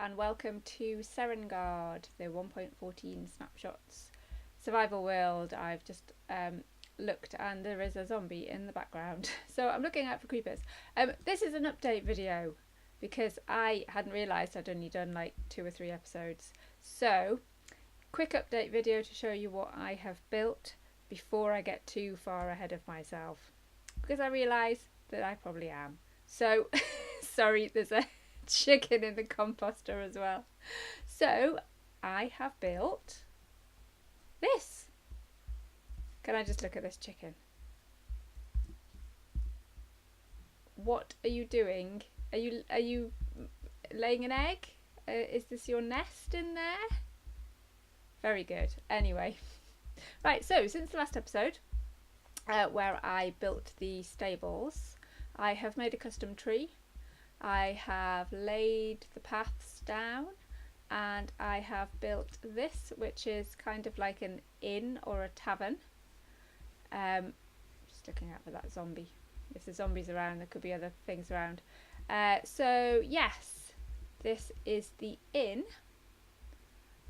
and welcome to Serengard, the 1.14 snapshots survival world. I've just looked and there is a zombie in the background, so I'm looking out for creepers. This is an update video because I hadn't realised I'd only done like 2 or 3 episodes. So, quick update video to show you what I have built before I get too far ahead of myself, because I realise that I probably am. So, sorry, there's a chicken in the composter as well. So, I have built this. Can I just look at this chicken? What are you doing? Are you laying an egg? Is this your nest in there? Very good. Anyway, right, so since the last episode where I built the stables, I have made a custom tree. I have laid the paths down, and I have built this, which is kind of like an inn or a tavern. Just looking out for that zombie. If the zombie's around, there could be other things around. So yes, this is the inn,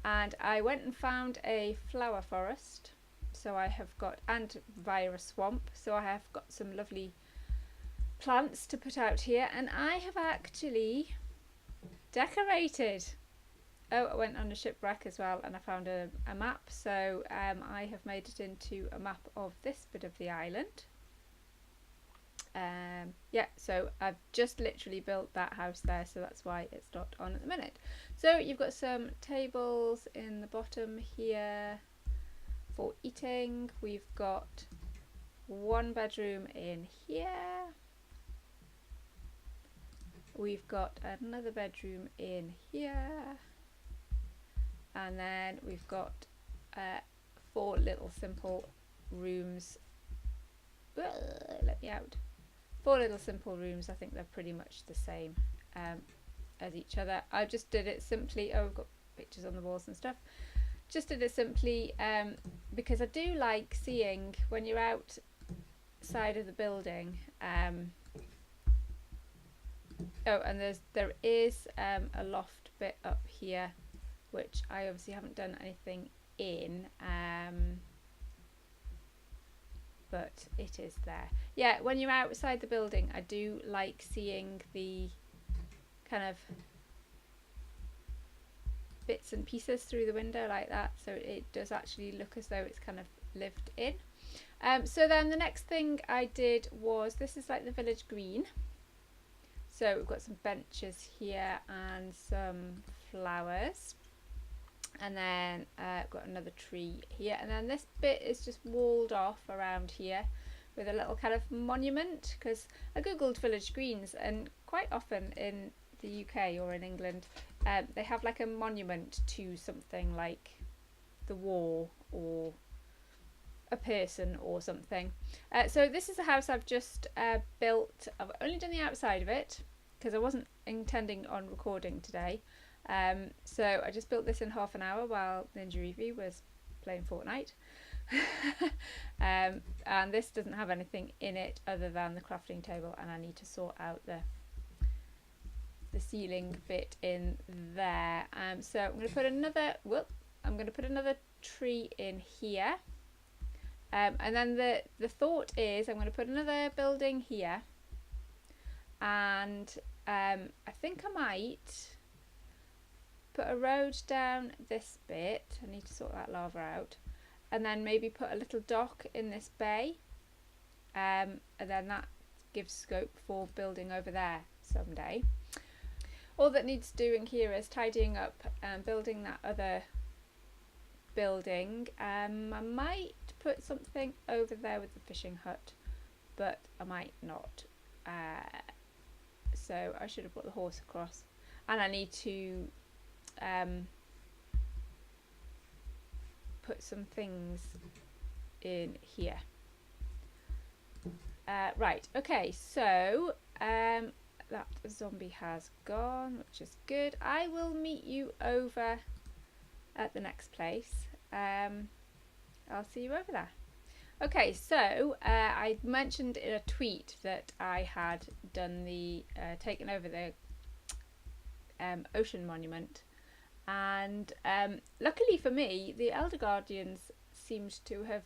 and I went and found a flower forest. So I have got, and via a swamp, so I have got some lovely plants to put out here, and I have actually decorated. Oh, I went on a shipwreck as well, and I found a map, so I have made it into a map of this bit of the island. Yeah, so I've just literally built that house there, so that's why it's not on at the minute. So you've got some tables in the bottom here for eating. We've got one bedroom in here. We've got another bedroom in here, and then we've got 4 little simple rooms. Let me out. 4 little simple rooms. I think they're pretty much the same as each other. I just did it simply. Oh, I've got pictures on the walls and stuff. Just did it simply because I do like seeing when you're outside of the building. Oh, and there is a loft bit up here, which I obviously haven't done anything in, but it is there. Yeah, when you're outside the building, I do like seeing the kind of bits and pieces through the window like that, so it does actually look as though it's kind of lived in. So then the next thing I did was, this is like the village green. So we've got some benches here and some flowers, and then I've got another tree here, and then this bit is just walled off around here with a little kind of monument, because I googled village greens, and quite often in the UK or in England they have like a monument to something like the war or a person or something. So this is a house I've just built. I've only done the outside of it because I wasn't intending on recording today. So I just built this in half an hour while Ninja Evie was playing Fortnite. And this doesn't have anything in it other than the crafting table, and I need to sort out the ceiling bit in there. So I'm going to put another tree in here. And then the thought is I'm going to put another building here, and I think I might put a road down this bit. I need to sort that lava out, and then maybe put a little dock in this bay, and then that gives scope for building over there someday. All that needs doing here is tidying up and building that other building. I might put something over there with the fishing hut, but I might not. So I should have put the horse across, and I need to put some things in here. Right, okay, so that zombie has gone, which is good. I will meet you over at the next place. I'll see you over there. Okay, so I mentioned in a tweet that I had done the taken over the ocean monument. And luckily for me, the Elder Guardians seemed to have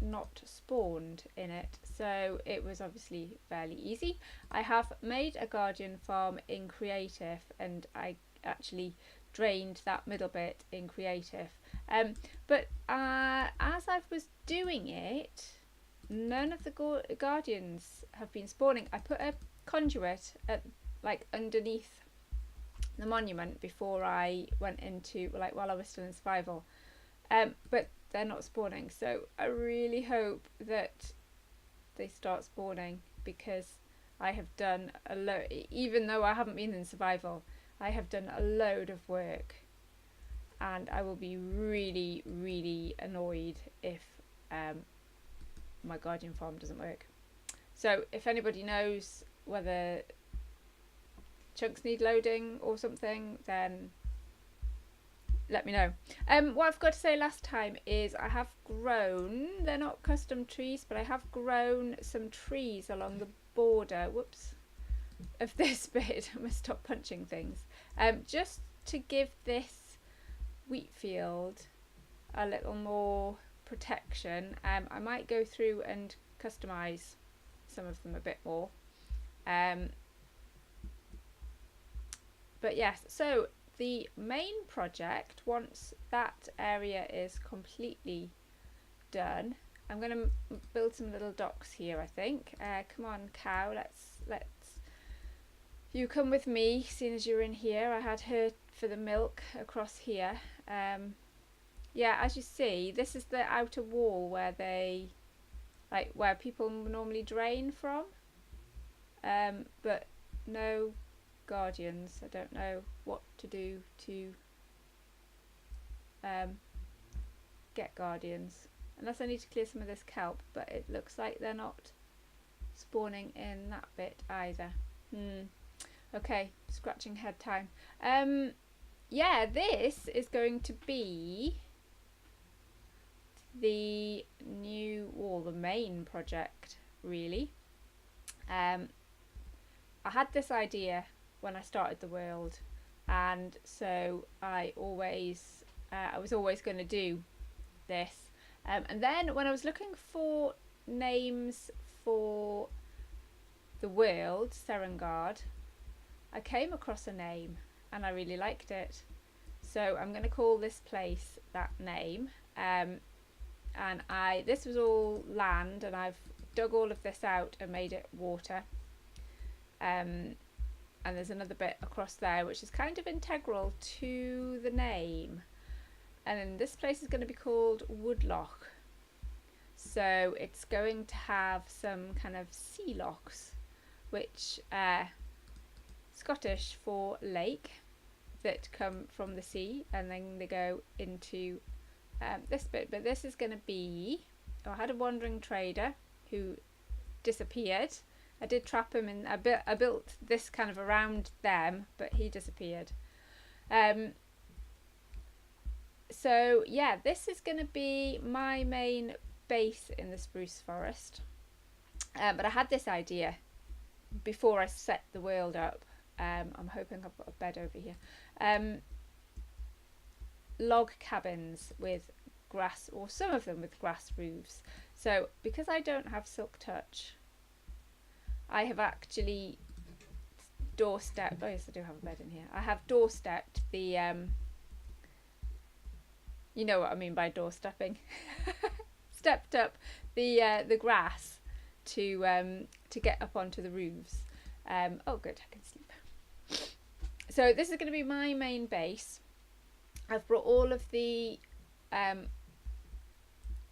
not spawned in it, so it was obviously fairly easy. I have made a Guardian farm in Creative, and I actually drained that middle bit in Creative, but as I was doing it, none of the Guardians have been spawning. I put a conduit at like underneath the monument before I went into, like, while I was still in survival, but they're not spawning, so I really hope that they start spawning, because I have done a load, even though I haven't been in survival, I have done a load of work, and I will be really, really annoyed if my Guardian farm doesn't work. So if anybody knows whether chunks need loading or something, then let me know. What I've got to say last time is I have grown, they're not custom trees, but I have grown some trees along the border, whoops, of this bit. I must stop punching things. Just to give this wheat field a little more protection. I might go through and customise some of them a bit more. But yes, so the main project, once that area is completely done, I'm going to build some little docks here, I think. Come on, cow, let's you come with me, seeing as you're in here. I had her for the milk across here. Yeah, as you see, this is the outer wall where they, like, where people normally drain from, but no Guardians. I don't know what to do to get Guardians, unless I need to clear some of this kelp, but it looks like they're not spawning in that bit either. Okay, scratching head time. Yeah, this is going to be the new wall, the main project, really. I had this idea when I started the world, and so I was always going to do this, and then when I was looking for names for the world, Serengard, I came across a name and I really liked it, so I'm going to call this place that name. And this was all land, and I've dug all of this out and made it water. And there's another bit across there which is kind of integral to the name, and then this place is going to be called Woodloch, so it's going to have some kind of sea lochs, which Scottish for lake, that come from the sea and then they go into this bit. But this is going to be, I had a wandering trader who disappeared. I did trap him in, I built this kind of around them, but he disappeared. So yeah, this is going to be my main base in the spruce forest. But I had this idea before I set the world up. I'm hoping I've got a bed over here. Log cabins with grass, or some of them with grass roofs. So because I don't have silk touch, I have actually doorstepped, oh yes, I do have a bed in here. I have doorstepped the, you know what I mean by doorstepping. Stepped up the grass to get up onto the roofs. Oh good, I can sleep. So this is going to be my main base. I've brought all of the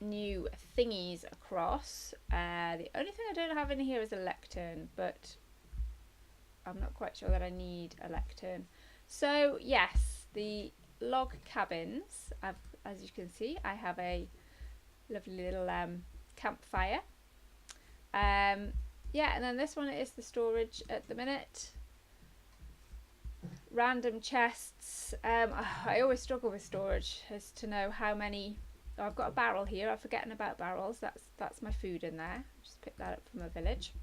new thingies across. The only thing I don't have in here is a lectern, but I'm not quite sure that I need a lectern. So yes, the log cabins, as you can see, I have a lovely little campfire. Yeah, and then this one is the storage at the minute. Random chests. I always struggle with storage as to know how many. Oh, I've got a barrel here. I'm forgetting about barrels. That's my food in there. Just picked that up from a village.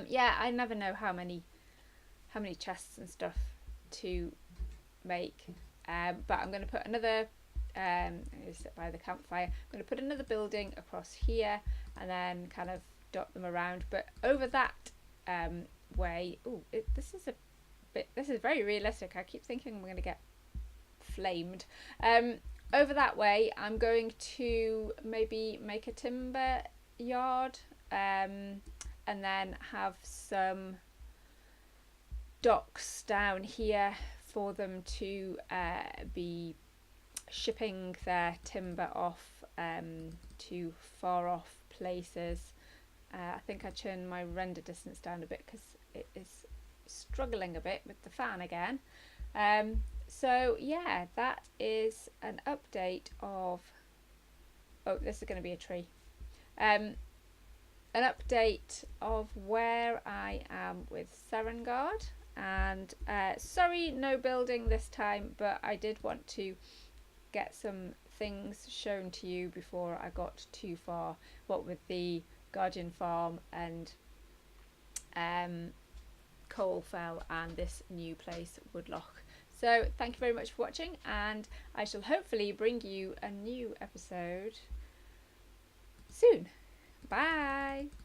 Yeah, I never know how many how many chests and stuff to make. But I'm going to put another, I'm going to sit by the campfire, I'm going to put another building across here and then kind of dot them around. But over that way, this is very realistic. I keep thinking I'm going to get flamed. Over that way I'm going to maybe make a timber yard, and then have some docks down here for them to be shipping their timber off to far off places. I think I turned my render distance down a bit because it is struggling a bit with the fan again. So yeah, that is an update of, this is going to be a tree, an update of where I am with Serengard. And sorry, no building this time, but I did want to get some things shown to you before I got too far, what with the Guardian Farm and Coalfell and this new place, Woodloch. So thank you very much for watching, and I shall hopefully bring you a new episode soon. Bye!